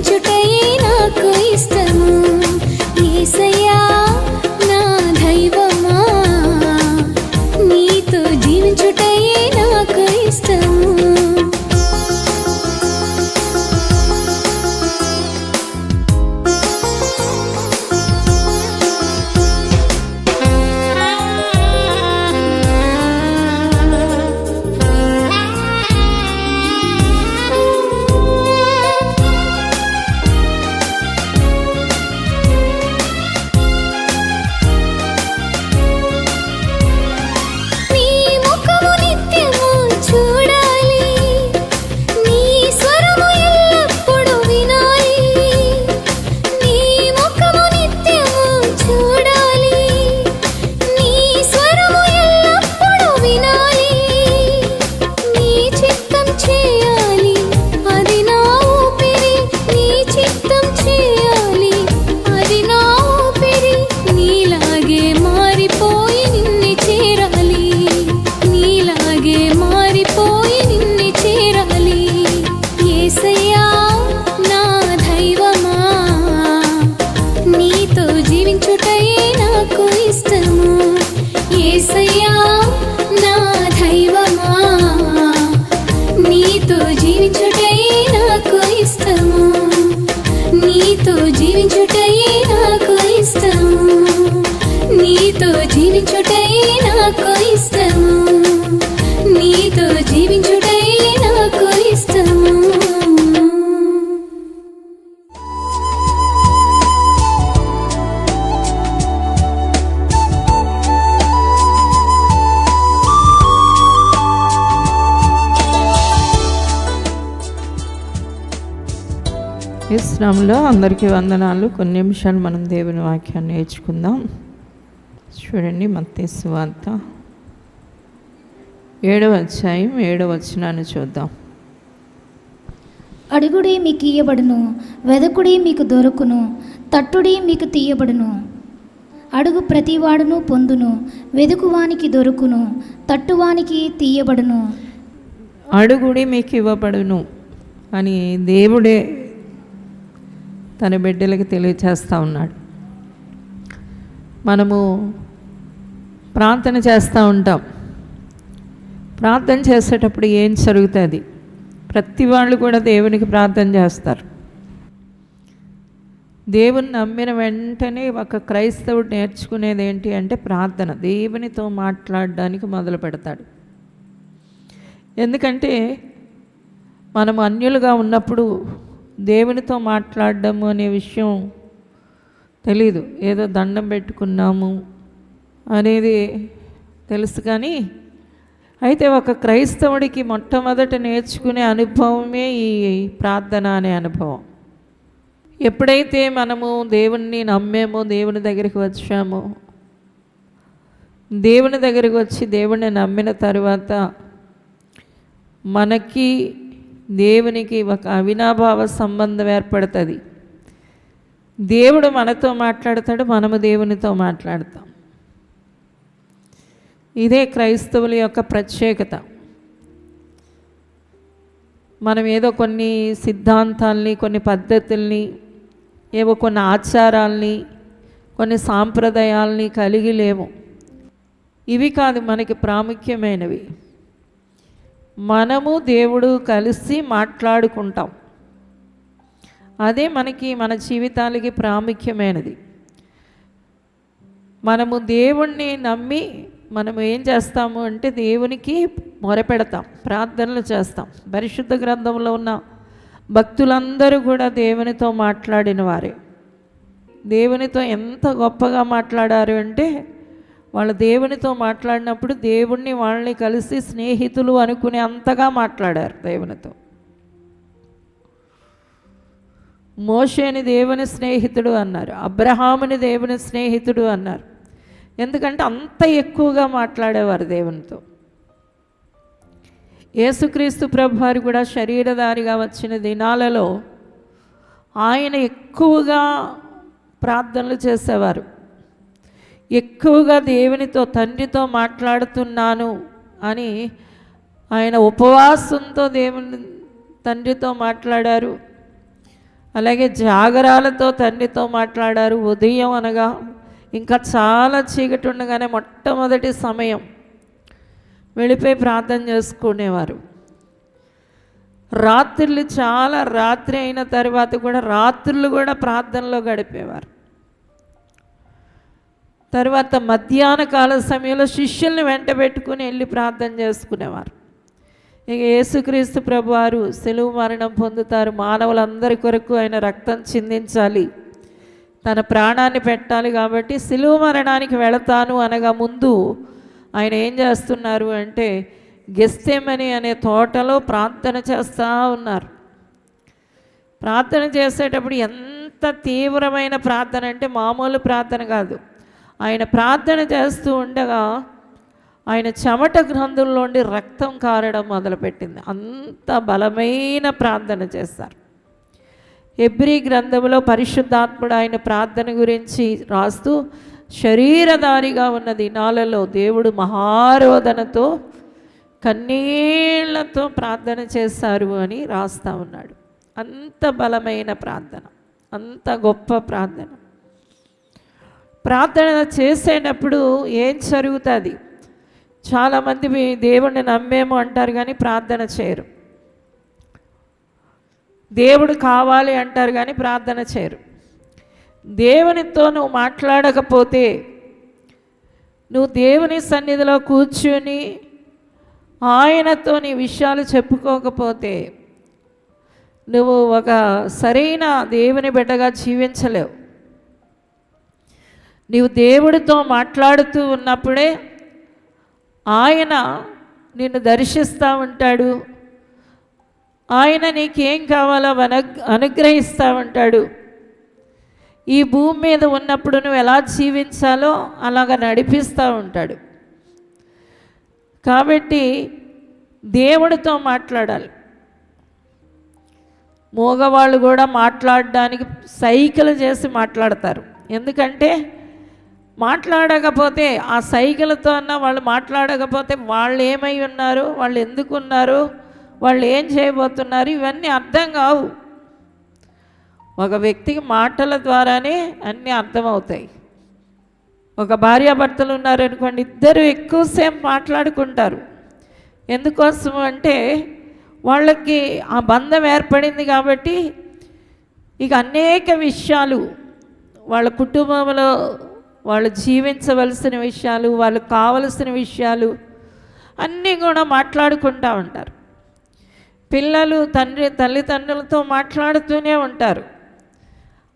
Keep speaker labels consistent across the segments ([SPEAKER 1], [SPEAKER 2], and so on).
[SPEAKER 1] జీవించుటయే నాకు ఇష్టము. యేసయ్యా నా దైవమా, నీతో జీవించుటయే నాకు ఇష్టము. యేసయ్యా నా దైవమా, నీతో జీవించుటయే నాకు ఇష్టము. నీతో జీవించుటయే నాకు ఇష్టము. నీతో జీవించుటయే నాకు ఇష్టము. నీతో జీవించుటయే నాకు ఇష్టము.
[SPEAKER 2] ఈ శ్రమలో అందరికీ వందనాలు. కొన్ని నిమిషాలు మనం దేవుని వాక్యాన్ని నేర్చుకుందాం. చూడండి, మత్తయి సువార్త 7వ అధ్యాయం 7వ వచనాన్ని చూద్దాం.
[SPEAKER 3] అడుగుడి మీకు ఇయ్యబడును, వెదకుడి మీకు దొరుకును, తట్టుడి మీకు తీయబడును. అడుగు ప్రతివాడును పొందును, వెదుకువానికి దొరుకును, తట్టువానికి తీయబడును.
[SPEAKER 2] అడుగుడి మీకు ఇవ్వబడును అని దేవుడే తన బిడ్డలకి తెలియచేస్తూ ఉన్నాడు. మనము ప్రార్థన చేస్తూ ఉంటాం. ప్రార్థన చేసేటప్పుడు ఏం జరుగుతుంది? ప్రతి వాళ్ళు కూడా దేవునికి ప్రార్థన చేస్తారు. దేవుని నమ్మిన వెంటనే ఒక క్రైస్తవుడు నేర్చుకునేది ఏంటి అంటే ప్రార్థన. దేవునితో మాట్లాడడానికి మొదలు పెడతాడు. ఎందుకంటే మనం అన్యులుగా ఉన్నప్పుడు దేవునితో మాట్లాడడము అనే విషయం తెలీదు. ఏదో దండం పెట్టుకున్నాము అనేది తెలుసు. కానీ అయితే ఒక క్రైస్తవుడికి మొట్టమొదట నేర్చుకునే అనుభవమే ఈ ప్రార్థన అనే అనుభవం. ఎప్పుడైతే మనము దేవుణ్ణి నమ్మేమో, దేవుని దగ్గరికి వచ్చామో, దేవుని దగ్గరికి వచ్చి దేవుణ్ణి నమ్మిన తర్వాత మనకి దేవునికి ఒక అవినాభావ సంబంధం ఏర్పడుతుంది. దేవుడు మనతో మాట్లాడతాడు, మనము దేవునితో మాట్లాడతాం. ఇదే క్రైస్తవుల యొక్క ప్రత్యేకత. మనం ఏదో కొన్ని సిద్ధాంతాల్ని, కొన్ని పద్ధతుల్ని, ఏవో కొన్ని ఆచారాల్ని, కొన్ని సాంప్రదాయాల్ని కలిగి లేము. ఇవి కాదు మనకి ప్రాముఖ్యమైనవి. మనము దేవుడు కలిసి మాట్లాడుకుంటాం. అదే మన జీవితాలకి ప్రాముఖ్యమైనది. మనము దేవుణ్ణి నమ్మి మనము ఏం చేస్తాము అంటే దేవునికి మొరపెడతాం, ప్రార్థనలు చేస్తాం. పరిశుద్ధ గ్రంథంలో ఉన్న భక్తులందరూ కూడా దేవునితో మాట్లాడిన వారే. దేవునితో ఎంత గొప్పగా మాట్లాడారు అంటే వాళ్ళు దేవునితో మాట్లాడినప్పుడు దేవుణ్ణి వాళ్ళని కలిసి స్నేహితులు అనుకునే అంతగా మాట్లాడారు దేవునితో. మోషేని దేవుని స్నేహితుడు అన్నారు, అబ్రహాముని దేవుని స్నేహితుడు అన్నారు. ఎందుకంటే అంత ఎక్కువగా మాట్లాడేవారు దేవునితో. యేసుక్రీస్తు ప్రభువారు కూడా శరీరధారిగా వచ్చిన దినాలలో ఆయన ఎక్కువగా ప్రార్థనలు చేసేవారు. ఎక్కువగా దేవునితో, తండ్రితో మాట్లాడుతున్నాను అని ఆయన ఉపవాసంతో దేవుని తండ్రితో మాట్లాడారు. అలాగే జాగరాలతో తండ్రితో మాట్లాడారు. ఉదయం అనగా ఇంకా చాలా చీకటి ఉండగానే మొట్టమొదటి సమయం వెళ్ళిపోయి ప్రార్థన చేసుకునేవారు. రాత్రులు చాలా రాత్రి అయిన తర్వాత కూడా రాత్రులు కూడా ప్రార్థనలో గడిపేవారు. తర్వాత మధ్యాహ్న కాల సమయంలో శిష్యుల్ని వెంట పెట్టుకుని వెళ్ళి ప్రార్థన చేసుకునేవారు. ఇక యేసుక్రీస్తు ప్రభువారు సిలువ మరణం పొందుతారు, మానవులందరి కొరకు ఆయన రక్తం చిందించాలి, తన ప్రాణాన్ని పెట్టాలి, కాబట్టి సిలువ మరణానికి వెళతాను అనగా ముందు ఆయన ఏం చేస్తున్నారు అంటే గెత్సేమనీ అనే తోటలో ప్రార్థన చేస్తూ ఉన్నారు. ప్రార్థన చేసేటప్పుడు ఎంత తీవ్రమైన ప్రార్థన అంటే మామూలు ప్రార్థన కాదు. ఆయన ప్రార్థన చేస్తూ ఉండగా ఆయన చెమట గ్రంథుల్లోండి రక్తం కారడం మొదలుపెట్టింది. అంత బలమైన ప్రార్థన చేస్తారు. హెబ్రీ గ్రంథంలో పరిశుద్ధాత్ముడు ఆయన ప్రార్థన గురించి రాస్తూ శరీరధారిగా ఉన్న దినాలలో దేవుడు మహారోదనతో కన్నీళ్లతో ప్రార్థన చేశారు అని రాస్తూ ఉన్నాడు. అంత బలమైన ప్రార్థన, అంత గొప్ప ప్రార్థన. ప్రార్థన చేసేటప్పుడు ఏం జరుగుతుంది? చాలామంది మీ దేవుడిని నమ్మేమో అంటారు కానీ ప్రార్థన చేయరు. దేవుడు కావాలి అంటారు కానీ ప్రార్థన చేయరు. దేవునితో నువ్వు మాట్లాడకపోతే, నువ్వు దేవుని సన్నిధిలో కూర్చుని ఆయనతో నీ విషయాలు చెప్పుకోకపోతే నువ్వు ఒక సరైన దేవుని బిడ్డగా జీవించలేవు. నీవు దేవుడితో మాట్లాడుతూ ఉన్నప్పుడే ఆయన నిన్ను దర్శిస్తూ ఉంటాడు, ఆయన నీకేం కావాలో అనుగ్రహిస్తూ ఉంటాడు. ఈ భూమి మీద ఉన్నప్పుడు నువ్వు ఎలా జీవించాలో అలాగ నడిపిస్తూ ఉంటాడు. కాబట్టి దేవుడితో మాట్లాడాలి. మగవాళ్ళు కూడా మాట్లాడడానికి సైకిల్ చేసి మాట్లాడతారు. ఎందుకంటే మాట్లాడకపోతే ఆ సైకిల్తో అన్న వాళ్ళు మాట్లాడకపోతే వాళ్ళు ఏమై ఉన్నారు, వాళ్ళు ఎందుకు ఉన్నారు, వాళ్ళు ఏం చేయబోతున్నారు, ఇవన్నీ అర్థం కావు. ఒక వ్యక్తికి మాటల ద్వారానే అన్నీ అర్థమవుతాయి. ఒక భార్యాభర్తలు ఉన్నారనుకోండి, ఇద్దరు ఎక్కువసేపు మాట్లాడుకుంటారు. ఎందుకోసం అంటే వాళ్ళకి ఆ బంధం ఏర్పడింది కాబట్టి ఇక అనేక విషయాలు వాళ్ళ కుటుంబంలో వాళ్ళు జీవించవలసిన విషయాలు, వాళ్ళకు కావలసిన విషయాలు అన్నీ కూడా మాట్లాడుకుంటూ ఉంటారు. పిల్లలు తల్లిదండ్రులతో మాట్లాడుతూనే ఉంటారు.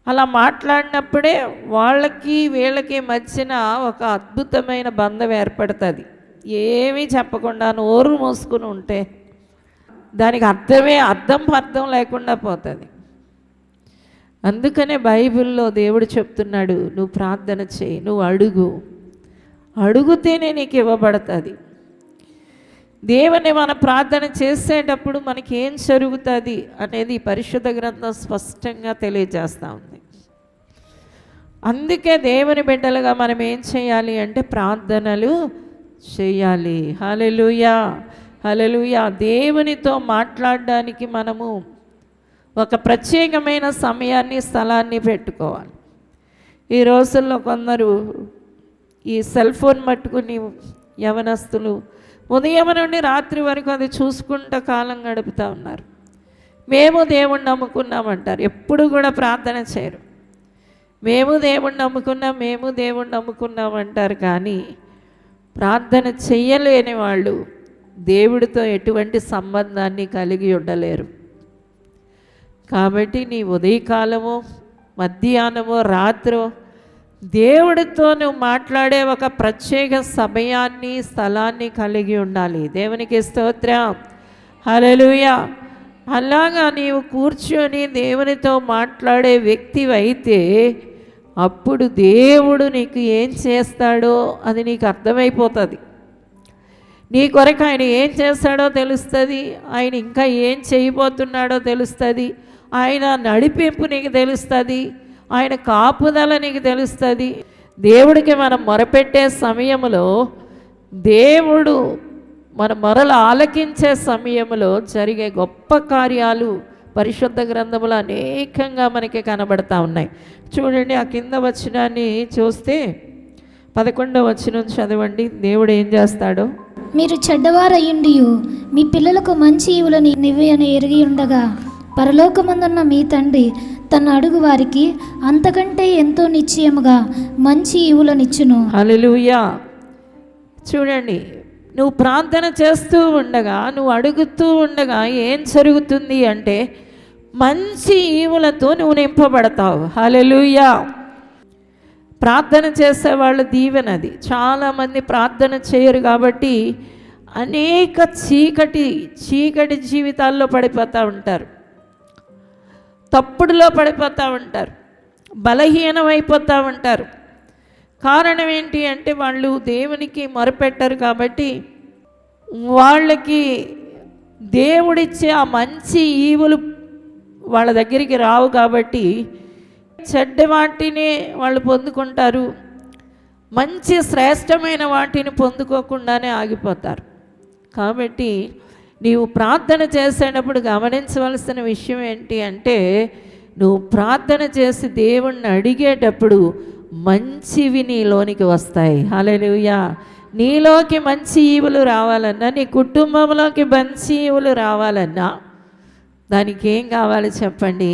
[SPEAKER 2] అలా మాట్లాడినప్పుడే వాళ్ళకి వీళ్ళకి మధ్యన ఒక అద్భుతమైన బంధం ఏర్పడుతుంది. ఏమీ చెప్పకుండా నోరు మూసుకుని ఉంటే దానికి అర్థం లేకుండా పోతుంది. అందుకనే బైబిల్లో దేవుడు చెప్తున్నాడు, నువ్వు ప్రార్థన చేయి, నువ్వు అడుగుతేనే నీకు ఇవ్వబడుతుంది. దేవుని మనం ప్రార్థన చేసేటప్పుడు మనకి ఏం జరుగుతుంది అనేది పరిశుద్ధ గ్రంథం స్పష్టంగా తెలియజేస్తూ ఉంది. అందుకే దేవుని బిడ్డలుగా మనం ఏం చేయాలి అంటే ప్రార్థనలు చేయాలి. హల్లెలూయా, హల్లెలూయా. దేవునితో మాట్లాడడానికి మనము ఒక ప్రత్యేకమైన సమయాన్ని, స్థలాన్ని పెట్టుకోవాలి. ఈ రోజుల్లో కొందరు ఈ సెల్ ఫోన్ పట్టుకుని యవనస్తులు ఉదయం నుండి రాత్రి వరకు అది చూసుకుంటూ కాలం గడుపుతూ ఉన్నారు. మేము దేవుణ్ణి నమ్ముకున్నామంటారు, ఎప్పుడు కూడా ప్రార్థన చేయరు. మేము దేవుణ్ణి నమ్ముకున్నామంటారు కానీ ప్రార్థన చెయ్యలేని వాళ్ళు దేవుడితో ఎటువంటి సంబంధాన్ని కలిగి ఉండలేరు. కాబట్టి నీ ఉదయకాలమో మధ్యాహ్నమో రాత్రో దేవుడితో నువ్వు మాట్లాడే ఒక ప్రత్యేక సమయాన్ని, స్థలాన్ని కలిగి ఉండాలి. దేవునికి స్తోత్రం, హల్లెలూయా. అలాగా నీవు కూర్చొని దేవునితో మాట్లాడే వ్యక్తివైతే అప్పుడు దేవుడు నీకు ఏం చేస్తాడో అది నీకు అర్థమైపోతుంది. నీ కొరకు ఆయన ఏం చేస్తాడో తెలుస్తుంది, ఆయన ఇంకా ఏం చేయబోతున్నాడో తెలుస్తుంది, ఆయన నడిపింపు నీకు తెలుస్తుంది, ఆయన కాపుదల నీకు తెలుస్తుంది. దేవుడికి మనం మొరపెట్టే సమయంలో, దేవుడు మన మొరలు ఆలకించే సమయంలో జరిగే గొప్ప కార్యాలు పరిశుద్ధ గ్రంథములు అనేకంగా మనకి కనబడతా ఉన్నాయి. చూడండి, ఆ కింద వచనాన్ని చూస్తే 11వ వచనం చదవండి. దేవుడు ఏం చేస్తాడో.
[SPEAKER 3] మీరు చెడ్డవారయ్యుండియు మీ పిల్లలకు మంచి ఈవులను నివ్వని ఎరిగి ఉండగా పరలోకమందున్న మీ తండ్రి తన అడుగు వారికి అంతకంటే ఎంతో నిశ్చయముగా మంచి ఈవులనిచ్చును.
[SPEAKER 2] హల్లెలూయా. చూడండి, నువ్వు ప్రార్థన చేస్తూ ఉండగా, నువ్వు అడుగుతూ ఉండగా ఏం జరుగుతుంది అంటే మంచి ఈవులతో నువ్వు నింపబడతావు. హల్లెలూయా. ప్రార్థన చేసేవాళ్ళు దీవెనది. చాలామంది ప్రార్థన చేయరు కాబట్టి అనేక చీకటి జీవితాల్లో పడిపోతూ ఉంటారు, తప్పుడులో పడిపోతూ ఉంటారు, బలహీనమైపోతూ ఉంటారు. కారణం ఏంటి అంటే వాళ్ళు దేవునికి మొరపెట్టారు కాబట్టి వాళ్ళకి దేవుడిచ్చే ఆ మంచి ఈవులు వాళ్ళ దగ్గరికి రావు కాబట్టి చెడ్డ వాటిని వాళ్ళు పొందుకుంటారు, మంచి శ్రేష్టమైన వాటిని పొందుకోకుండానే ఆగిపోతారు. కాబట్టి నీవు ప్రార్థన చేసేటప్పుడు గమనించవలసిన విషయం ఏంటి అంటే నువ్వు ప్రార్థన చేసి దేవుణ్ణి అడిగేటప్పుడు మంచివి నీలోనికి వస్తాయి. హల్లెలూయా. నీలోకి మంచి ఈవులు రావాలన్నా, నీ కుటుంబంలోకి మంచి ఈవులు రావాలన్నా దానికి ఏం కావాలి చెప్పండి?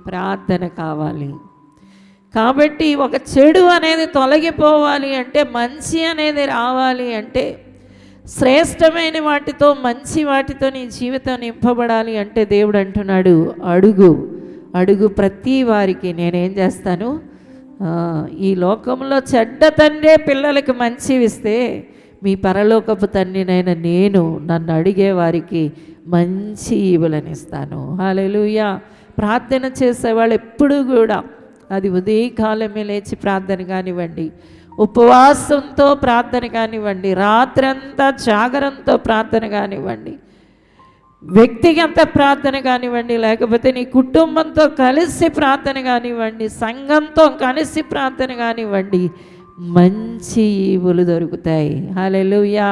[SPEAKER 2] ప్రార్థన కావాలి. కాబట్టి ఒక చెడు అనేది తొలగిపోవాలి అంటే, మంచి అనేది రావాలి అంటే, శ్రేష్టమైన వాటితో మంచి వాటితో నీ జీవితం నింపబడాలి అంటే దేవుడు అంటున్నాడు, అడుగు ప్రతి వారికి నేనేం చేస్తాను. ఈ లోకంలో చెడ్డ తండ్రే పిల్లలకి మంచివి ఇస్తే మీ పరలోకపు తండ్రినైనా నేను నన్ను అడిగే వారికి మంచి ఈవులను ఇస్తాను. హల్లెలూయా. ప్రార్థన చేసేవాళ్ళు ఎప్పుడూ కూడా, అది ఉదయకాలమే లేచి ప్రార్థన కానివ్వండి, ఉపవాసంతో ప్రార్థన కానివ్వండి, రాత్రంతా జాగరంతో ప్రార్థన కానివ్వండి, వ్యక్తిగత ప్రార్థన కానివ్వండి, లేకపోతే నీ కుటుంబంతో కలిసి ప్రార్థన కానివ్వండి, సంఘంతో కలిసి ప్రార్థన కానివ్వండి, మంచి ఈవులు దొరుకుతాయి. హల్లెలూయా.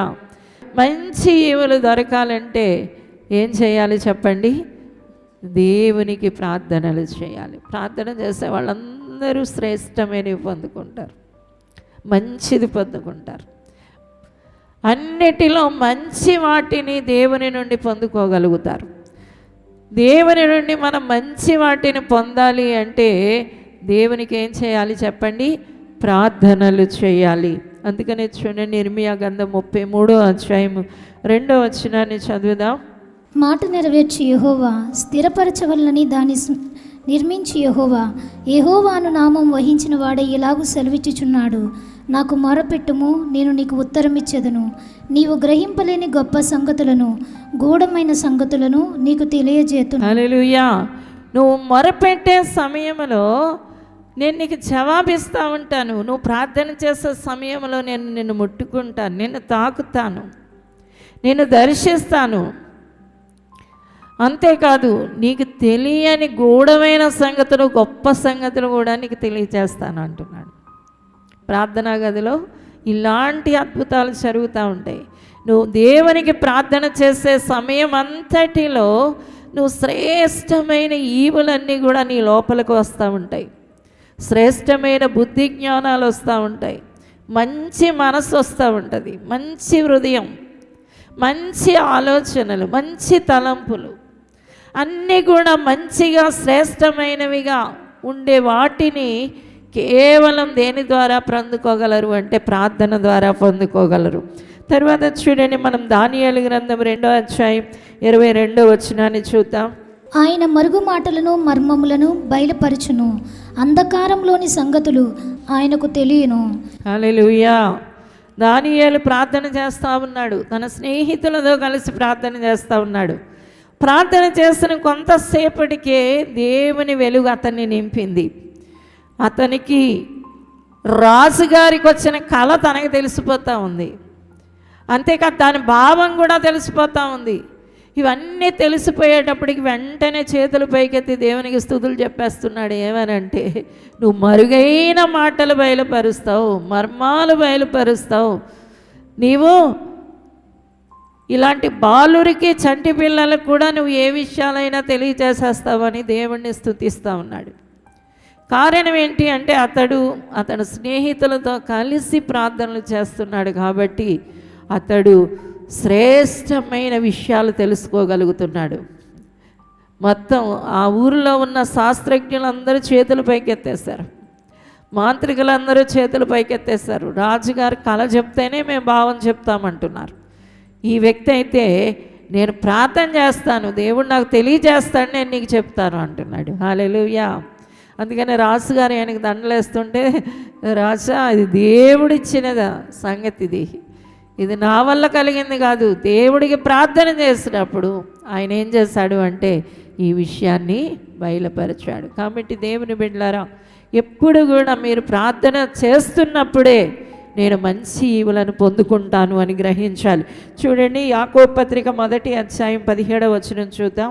[SPEAKER 2] మంచి ఈవులు దొరకాలంటే ఏం చేయాలి చెప్పండి? దేవునికి ప్రార్థనలు చేయాలి. ప్రార్థన చేసే వాళ్ళందరూ శ్రేష్టమైనవి పొందుకుంటారు, మంచిది పొందుకుంటారు. అన్నిటిలో మంచి వాటిని దేవుని నుండి పొందుకోగలుగుతారు. దేవుని నుండి మనం మంచి వాటిని పొందాలి అంటే దేవునికి ఏం చేయాలి చెప్పండి? ప్రార్థనలు చేయాలి. అందుకనే చూడండి, ఇర్మియా గ్రంథం 33వ అధ్యాయం 2వ వచనాన్ని చదువుదాం.
[SPEAKER 3] మాట నెరవేర్చి యెహోవా స్థిరపరచవలనని దాన్ని నిర్మించి యెహోవాను నామం వహించిన వాడే ఇలాగూ సెలవిచ్చుచున్నాడు, నాకు మొరపెట్టుము, నేను నీకు ఉత్తరమిచ్చెదను, నీవు గ్రహింపలేని గొప్ప సంగతులను, గూఢమైన సంగతులను నీకు తెలియజేతును.
[SPEAKER 2] హల్లెలూయా. నువ్వు మొరపెట్టే సమయంలో నేను నీకు జవాబిస్తూ ఉంటాను. నువ్వు ప్రార్థన చేసే సమయంలో నేను నిన్ను ముట్టుకుంటాను, నిన్ను తాకుతాను, నిన్ను దర్శిస్తాను. అంతేకాదు, నీకు తెలియని గూఢమైన సంగతులు, గొప్ప సంగతులు కూడా నీకు తెలియజేస్తాను అంటున్నాడు. ప్రార్థనా గదిలో ఇలాంటి అద్భుతాలు జరుగుతూ ఉంటాయి. నువ్వు దేవునికి ప్రార్థన చేసే సమయం అంతటిలో నువ్వు శ్రేష్టమైన ఈవులన్నీ కూడా నీ లోపలికి వస్తూ ఉంటాయి. శ్రేష్టమైన బుద్ధి జ్ఞానాలు వస్తూ ఉంటాయి, మంచి మనసు వస్తూ ఉంటుంది, మంచి హృదయం, మంచి ఆలోచనలు, మంచి తలంపులు అన్నీ కూడా మంచిగా శ్రేష్టమైనవిగా ఉండే వాటిని కేవలం దేని ద్వారా పొందుకోగలరు అంటే ప్రార్థన ద్వారా పొందుకోగలరు. తర్వాత చూడండి, మనం దానియేలు గ్రంథం 2వ అధ్యాయం 22వ వచనాన్ని చూద్దాం.
[SPEAKER 3] ఆయన మరుగు మాటలను మర్మములను బయలుపరచును, అంధకారంలోని సంగతులు ఆయనకు తెలియను.
[SPEAKER 2] హల్లెలూయా. దానియేలు ప్రార్థన చేస్తూ ఉన్నాడు, తన స్నేహితులతో కలిసి ప్రార్థన చేస్తూ ఉన్నాడు. ప్రార్థన చేసిన కొంతసేపటికే దేవుని వెలుగు అతన్ని నింపింది. అతనికి రాజుగారికి వచ్చిన కళ తనకు తెలిసిపోతూ ఉంది, అంతేకాదు దాని భావం కూడా తెలిసిపోతూ ఉంది. ఇవన్నీ తెలిసిపోయేటప్పటికి వెంటనే చేతులు పైకెత్తి దేవునికి స్తుతులు చెప్పేస్తున్నాడు. ఏమనంటే, నువ్వు మరుగైన మాటలు బయలుపరుస్తావు, మర్మాలు బయలుపరుస్తావు, నీవు ఇలాంటి బాలురికి, చంటి పిల్లలకు కూడా నువ్వు ఏ విషయాలైనా తెలియజేసేస్తావని దేవుణ్ణి స్తుతిస్తూ ఉన్నాడు. కారణం ఏంటి అంటే అతడు స్నేహితులతో కలిసి ప్రార్థనలు చేస్తున్నాడు కాబట్టి అతడు శ్రేష్టమైన విషయాలు తెలుసుకోగలుగుతున్నాడు. మొత్తం ఆ ఊరిలో ఉన్న శాస్త్రజ్ఞులందరూ చేతులు పైకెత్తేశారు, మాంత్రికులందరూ చేతులు పైకెత్తేశారు. రాజుగారు కళ చెప్తేనే మేము భావం చెప్తామంటున్నారు. ఈ వ్యక్తి అయితే నేను ప్రార్థన చేస్తాను, దేవుడు నాకు తెలియజేస్తాడు, నేను నీకు చెప్తాను అంటున్నాడు. హల్లెలూయా. అందుకని రాజుగారు ఆయనకి దండలేస్తుంటే, రాజా ఇది దేవుడిచ్చిన సంగతి, ఇది నా వల్ల కలిగింది కాదు. దేవుడికి ప్రార్థన చేసినప్పుడు ఆయన ఏం చేశాడు అంటే ఈ విషయాన్ని బయలుపరిచాడు. కాబట్టి దేవుని బిడ్డలారా, ఎప్పుడు కూడా మీరు ప్రార్థన చేస్తున్నప్పుడే నేను మంచి ఈవులను పొందుకుంటాను అని గ్రహించాలి. చూడండి, యాకోబు పత్రిక 1వ అధ్యాయం 17వ వచనం చూద్దాం.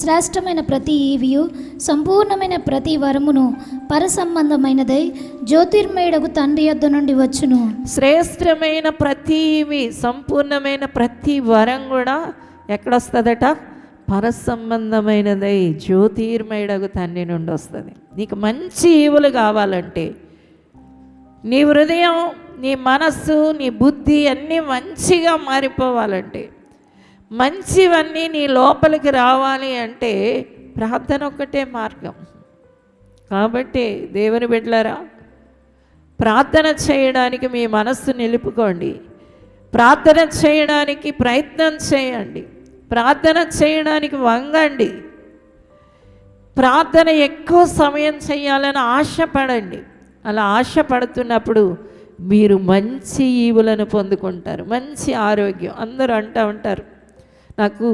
[SPEAKER 3] శ్రేష్టమైన ప్రతి ఈవియు సంపూర్ణమైన ప్రతి వరమును పరసంబంధమైనదై జ్యోతిర్మయుడకు తండ్రి యొద్ద నుండి వచ్చును.
[SPEAKER 2] శ్రేష్టమైన ప్రతి ఈవి, సంపూర్ణమైన ప్రతి వరం కూడా ఎక్కడొస్తుందట? పరసంబంధమైనదై జ్యోతిర్మయుడకు తండ్రి నుండి వస్తుంది. నీకు మంచి ఈవులు కావాలంటే, నీ హృదయం, నీ మనస్సు, నీ బుద్ధి అన్నీ మంచిగా మారిపోవాలంటే, మంచివన్నీ నీ లోపలికి రావాలి అంటే ప్రార్థన ఒక్కటే మార్గం. కాబట్టి దేవుని బిడ్డలారా, ప్రార్థన చేయడానికి మీ మనస్సు నిలుపుకోండి, ప్రార్థన చేయడానికి ప్రయత్నం చేయండి, ప్రార్థన చేయడానికి వంగండి, ప్రార్థన ఎక్కువ సమయం చేయాలని ఆశపడండి. అలా ఆశపడుతున్నప్పుడు మీరు మంచి ఈవులను పొందుకుంటారు, మంచి ఆరోగ్యం. అందరూ అంటూ ఉంటారు, నాకు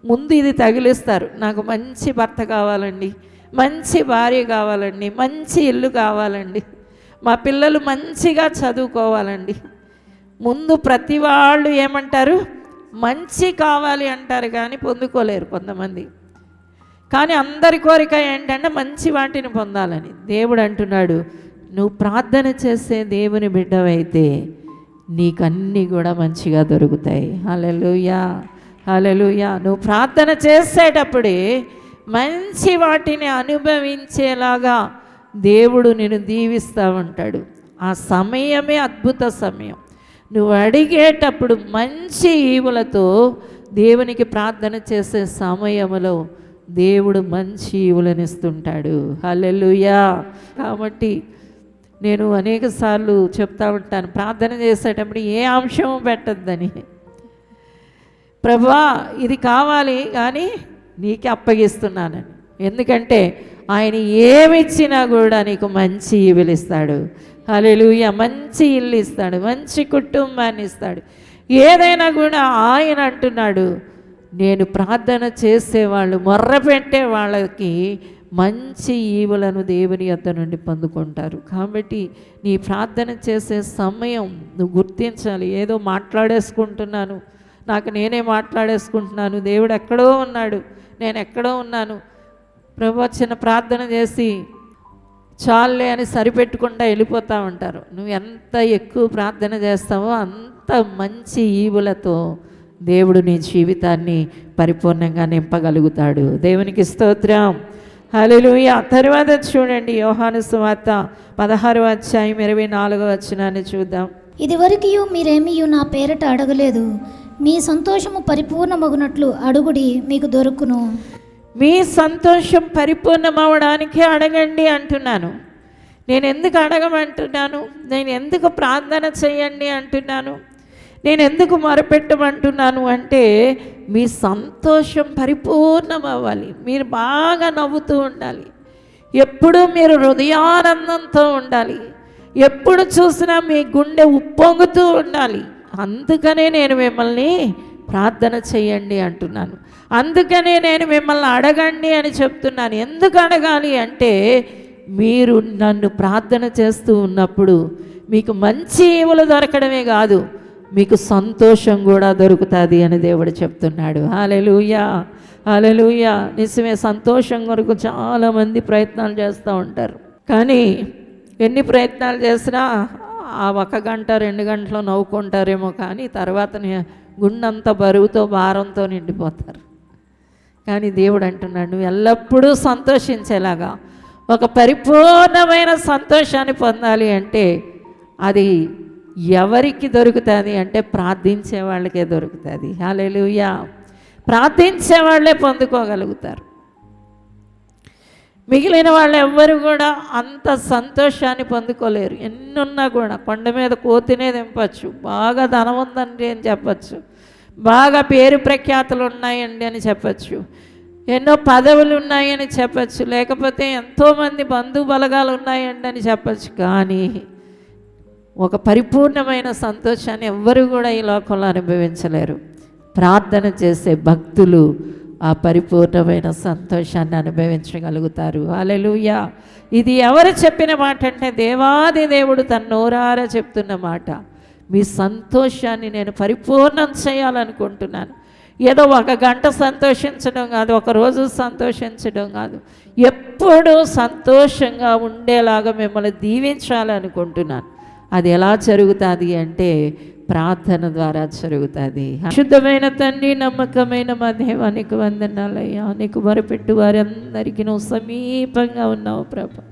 [SPEAKER 2] ముందు ఇది తగిలిస్తారు, నాకు మంచి భర్త కావాలండి, మంచి భార్య కావాలండి, మంచి ఇల్లు కావాలండి, మా పిల్లలు మంచిగా చదువుకోవాలండి. ముందు ప్రతి వాళ్ళు ఏమంటారు? మంచి కావాలి అంటారు, కానీ పొందుకోలేరు కొంతమంది. కానీ అందరి కోరిక ఏంటంటే మంచి వాటిని పొందాలని. దేవుడు అంటున్నాడు, నువ్వు ప్రార్థన చేసే దేవుని బిడ్డవైతే నీకన్నీ కూడా మంచిగా దొరుకుతాయి. హల్లెలూయా, హల్లెలూయా. నువ్వు ప్రార్థన చేసేటప్పుడే మంచి వాటిని అనుభవించేలాగా దేవుడు నిన్ను దీవిస్తూ ఉంటాడు. ఆ సమయమే అద్భుత సమయం. నువ్వు అడిగేటప్పుడు మంచి ఈవులతో దేవునికి ప్రార్థన చేసే సమయంలో దేవుడు మంచి ఈవులను ఇస్తుంటాడు. హల్లెలూయా. కాబట్టి నేను అనేక సార్లు చెప్తా ఉంటాను, ప్రార్థన చేసేటప్పుడు ఏ అంశం పెట్టద్దని. ప్రభువా ఇది కావాలి కానీ నీకే అప్పగిస్తున్నానని. ఎందుకంటే ఆయన ఏమిచ్చినా కూడా నీకు మంచి ఈవులు ఇస్తాడు. హల్లెలూయా. మంచి ఇల్లు ఇస్తాడు, మంచి కుటుంబాన్ని ఇస్తాడు. ఏదైనా కూడా ఆయన అంటున్నాడు, నేను ప్రార్థన చేసేవాళ్ళు, మొర్రపెట్టే వాళ్ళకి మంచి ఈవులను దేవుని యొద్ద నుండి పొందుకుంటారు. కాబట్టి నీ ప్రార్థన చేసే సమయం నువ్వు గుర్తించాలి. ఏదో మాట్లాడేసుకుంటున్నాను, నాకు నేనే మాట్లాడేసుకుంటున్నాను, దేవుడు ఎక్కడో ఉన్నాడు, నేను ఎక్కడో ఉన్నాను, ప్రభు చిన్న ప్రార్థన చేసి చాలే అని సరిపెట్టకుండా వెళ్ళిపోతూ ఉంటారు. నువ్వు ఎంత ఎక్కువ ప్రార్థన చేస్తావో అంత మంచి ఈవులతో దేవుడు నీ జీవితాన్ని పరిపూర్ణంగా నింపగలుగుతాడు. దేవునికి స్తోత్రం. హల్లెలూయా. తర్వాత చూడండి, యోహాను సువార్త 16వ అధ్యాయం 24వ వచనాన్ని చూద్దాం.
[SPEAKER 3] ఇదివరకు మీరేమీ నా పేరట అడగలేదు, మీ సంతోషము పరిపూర్ణమగునట్లు అడుగుడి, మీకు దొరుకును.
[SPEAKER 2] మీ సంతోషం పరిపూర్ణమవడానికి అడగండి అంటున్నాను. నేను ఎందుకు అడగమంటున్నాను? నేను ఎందుకు ప్రార్థన చేయండి అంటున్నాను? నేను ఎందుకు మొరపెట్టమంటున్నాను అంటే మీ సంతోషం పరిపూర్ణం అవ్వాలి. మీరు బాగా నవ్వుతూ ఉండాలి, ఎప్పుడూ మీరు హృదయానందంతో ఉండాలి, ఎప్పుడు చూసినా మీ గుండె ఉప్పొంగుతూ ఉండాలి. అందుకనే నేను మిమ్మల్ని ప్రార్థన చేయండి అంటున్నాను. అందుకనే నేను మిమ్మల్ని అడగండి అని చెప్తున్నాను. ఎందుకు అడగాలి అంటే మీరు నన్ను ప్రార్థన చేస్తూ ఉన్నప్పుడు మీకు మంచి ఈవులు దొరకడమే కాదు, మీకు సంతోషం కూడా దొరుకుతుంది అని దేవుడు చెప్తున్నాడు. హల్లెలూయా, హల్లెలూయా. నిజమే, సంతోషం కొరకు చాలామంది ప్రయత్నాలు చేస్తూ ఉంటారు. కానీ ఎన్ని ప్రయత్నాలు చేసినా ఆ 1 గంట 2 గంటలు నవ్వుకుంటారేమో, కానీ తర్వాత గుండంత బరువుతో భారంతో నిండిపోతారు. కానీ దేవుడు అంటున్నాడు, నువ్వు ఎల్లప్పుడూ సంతోషించేలాగా ఒక పరిపూర్ణమైన సంతోషాన్ని పొందాలి అంటే అది ఎవరికి దొరుకుతుంది అంటే ప్రార్థించే వాళ్ళకే దొరుకుతుంది. హల్లెలూయా. ప్రార్థించే వాళ్ళే పొందుకోగలుగుతారు. మిగిలిన వాళ్ళు ఎవ్వరు కూడా అంత సంతోషాన్ని పొందుకోలేరు. ఎన్నున్నా కూడా కొండ మీద కోతినే దింపచ్చు, బాగా ధనం ఉందండి అని చెప్పచ్చు, బాగా పేరు ప్రఖ్యాతులు ఉన్నాయండి అని చెప్పచ్చు, ఎన్నో పదవులు ఉన్నాయని చెప్పచ్చు, లేకపోతే ఎంతోమంది బంధు బలగాలు ఉన్నాయండి అని చెప్పచ్చు. కానీ ఒక పరిపూర్ణమైన సంతోషాన్ని ఎవ్వరు కూడా ఈ లోకంలో అనుభవించలేరు. ప్రార్థన చేసే భక్తులు ఆ పరిపూర్ణమైన సంతోషాన్ని అనుభవించగలుగుతారు. హల్లెలూయా. ఇది ఎవరు చెప్పిన మాట అంటే దేవాది దేవుడు తన నోరారా చెప్తున్న మాట. మీ సంతోషాన్ని నేను పరిపూర్ణం చేయాలనుకుంటున్నాను. ఏదో ఒక గంట సంతోషించడం కాదు, ఒక రోజు సంతోషించడం కాదు, ఎప్పుడూ సంతోషంగా ఉండేలాగా మిమ్మల్ని దీవించాలనుకుంటున్నాను. అది ఎలా జరుగుతుంది అంటే ప్రార్థన ద్వారా జరుగుతుంది. శుద్ధమైన తండ్రి, నమ్మకమైన మా దేవా, నీకు వందనాలయ్యా. నీకు మొరపెట్టు వారందరికీ నువ్వు సమీపంగా ఉన్నావు ప్రభా,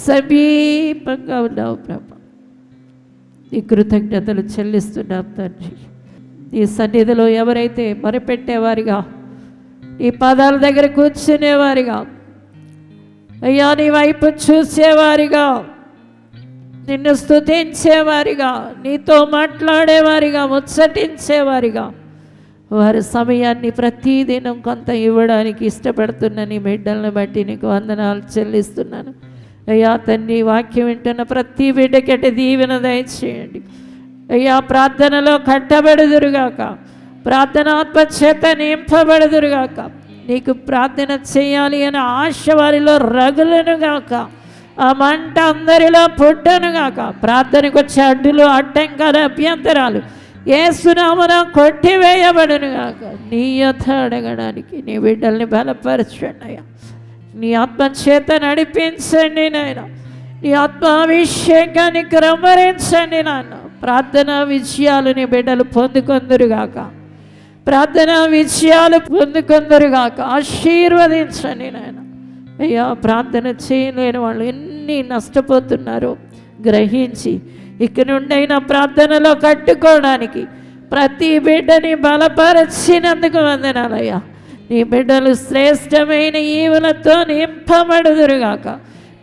[SPEAKER 2] సమీపంగా ఉన్నావు ప్రభా. ఈ కృతజ్ఞతలు చెల్లిస్తున్నాం తండ్రి. ఈ సన్నిధిలో ఎవరైతే మొరపెట్టేవారిగా, ఈ పాదాల దగ్గర కూర్చునేవారిగా, అయ్యా నీ వైపు చూసేవారిగా, నిన్ను స్తుతించేవారిగా, నీతో మాట్లాడేవారిగా, ముచ్చటించేవారిగా, వారి సమయాన్ని ప్రతిదినం కొంత ఇవ్వడానికి ఇష్టపడుతున్న నీ బిడ్డలను బట్టి నీకు వందనాలు చెల్లిస్తున్నాను. అయ్యా తండ్రి, వాక్యం వింటున్న ప్రతి బిడ్డకెట్టి దీవెన దయచేయండి అయ్యా. ప్రార్థనలో కట్టబెడుదురుగాక, ప్రార్థనాత్మ చేత నింపబడుదురుగాక, నీకు ప్రార్థన చేయాలి అనే ఆశ వారిలో రగులునుగాక, ఆ మంట అందరిలో పుట్టనుగాక. ప్రార్థనకు వచ్చే అడ్డులు, అడ్డంకాలు, అభ్యంతరాలు యేసునామమున కొట్టివేయబడునుగాక. నీ యొద్ద అడగడానికి నీ బిడ్డల్ని బలపరచండి అయ్యా. నీ ఆత్మ చేత నడిపించండి నాయన. నీ ఆత్మాభిషేకాన్ని క్రమరించండి నాన్న. ప్రార్థనా విజయాలు నీ బిడ్డలు పొందుకొందురుగాక, ప్రార్థనా విజయాలు పొందుకొందురుగాక. ఆశీర్వదించండి నాయన. అయ్యా ప్రార్థన చేయలేని వాళ్ళు ఎన్ని నష్టపోతున్నారో గ్రహించి ఇక నుండైనా ప్రార్థనలో కట్టుకోవడానికి ప్రతి బిడ్డని బలపరచినందుకు వందనాలయ్యా. నీ బిడ్డలు శ్రేష్టమైన ఈవులతో నింపబడుదురుగాక,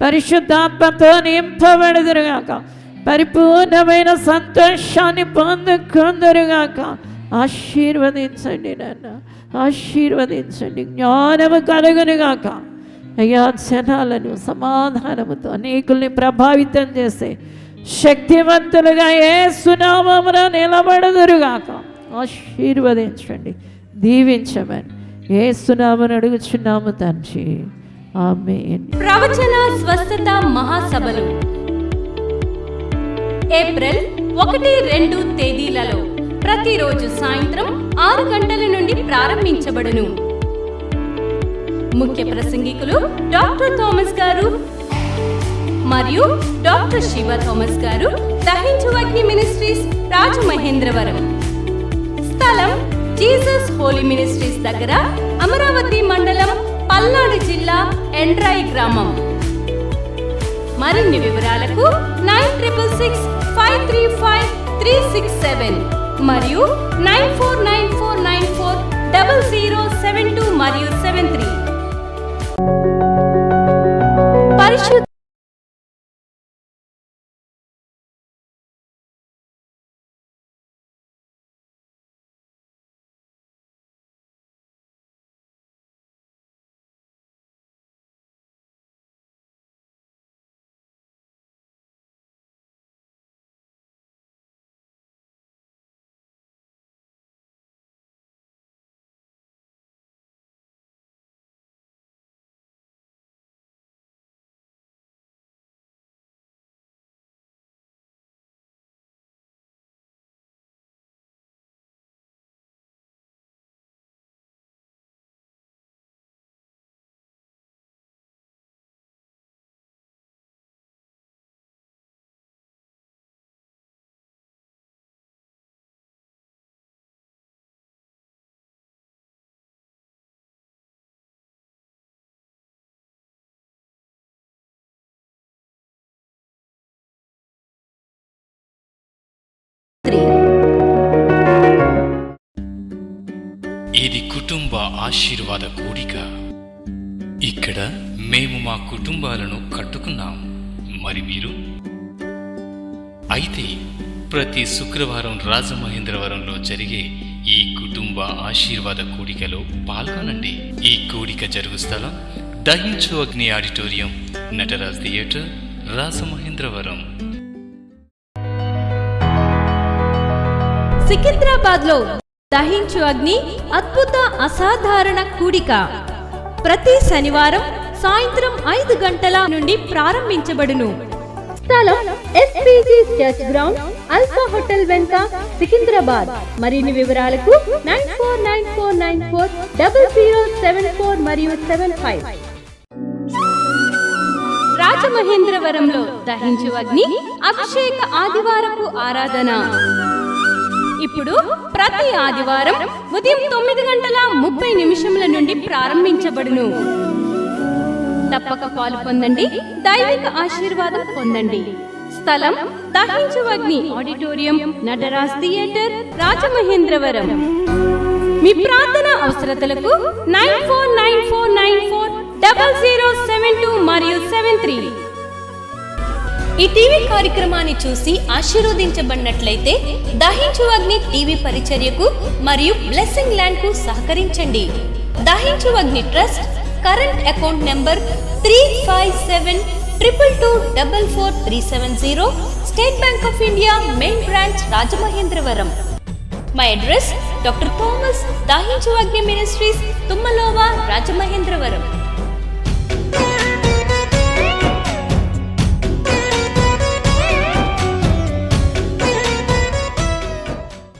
[SPEAKER 2] పరిశుద్ధాత్మతో నింపబడుదురుగాక, పరిపూర్ణమైన సంతోషాన్ని పొందుకొందురుగాక. ఆశీర్వదించండి నాన్న, ఆశీర్వదించండి. జ్ఞానము కలుగునుగాక అయ్యా. జనాలను సమాధానముతో అనేకుల్ని ప్రభావితం చేసే శక్తివంతులుగా యేసు నామమున నిలబడుదురుగాక. ఆశీర్వదించండి, దీవించమని యేసు నామమున అడుగుచున్నాము తండ్రి, ఆమేన్.
[SPEAKER 4] ప్రవచన స్వస్థత మహాసభలు ఏప్రిల్ 1-2 తేదీలలో ప్రతిరోజు సాయంత్రం 6 గంటల నుండి ప్రారంభించబడును. ముఖ్య ప్రసంగికులు డాక్టర్ థామస్ గారు మరియు డాక్టర్ శివ థామస్ గారు, దహించు అగ్ని మినిస్ట్రీస్, రాజమహేంద్రవరం. స్థలం జీసస్ హోలీ మినిస్ట్రీస్ దగ్గర, అమరావతి మండలం, పల్నాడు జిల్లా, ఎండ్రాయి గ్రామం. మరిన్ని వివరాలకు 9665355367 మరియు 9494940072 మరియు 73. పరిశుద్ధ
[SPEAKER 5] ఇది కుటుంబ ఆశీర్వాద కూడిక. ఇక్కడ మేము మా కుటుంబాలను కట్టుకున్నాం. మరి మీరు? అయితే ప్రతి శుక్రవారం రాజమహేంద్రవరంలో జరిగే ఈ కుటుంబ ఆశీర్వాద కూడికలో పాల్గొనండి. ఈ కూడిక జరుగు స్థలం దహించు అగ్ని ఆడిటోరియం, నటరాజ్ థియేటర్, రాజమహేంద్రవరం.
[SPEAKER 4] సికింద్రాబాద్ లో దహించు అగ్ని అద్భుత అసాధారణ కూడిక ప్రతి శనివారం సాయంత్రం 5 గంటల నుండి ప్రారంభించబడును. స్థలం SPG church ground, alpha hotel వెనుక, సికింద్రాబాద్. మరిన్ని వివరాలకు 9494940074 మరియు 75. రాజమహేంద్రవరంలో దహించు అగ్ని అభిషేక ఆదివారపు ఆరాధన ఇప్పుడు ప్రతి ఆదివారం ఉదయం 9:30 నుండి ప్రారంభించబడును. తప్పక పాలు పొందండి, దైవిక ఆశీర్వాదం పొందండి. స్థలం దహించు అగ్ని ఆడిటోరియం, నటరాజ్ థియేటర్, రాజమహేంద్రవరం. మీ ప్రార్థన అవసరతలకు 9494940072 మరియు 73. ఈ టీవీ కార్యక్రమాన్ని చూసి ఆశీర్వదించబడినట్లయితే దహించు అగ్ని టీవీ పరిచర్యకు మరియు బ్లెస్సింగ్ ల్యాండ్ కు సహకరించండి. Dahinchu Agni trust current account number 357222444370, State Bank of India main branch, Rajamahendravaram. My address doctor Thomas Dahinchu Agni ministries, తుమ్మలోవా, Rajamahendravaram.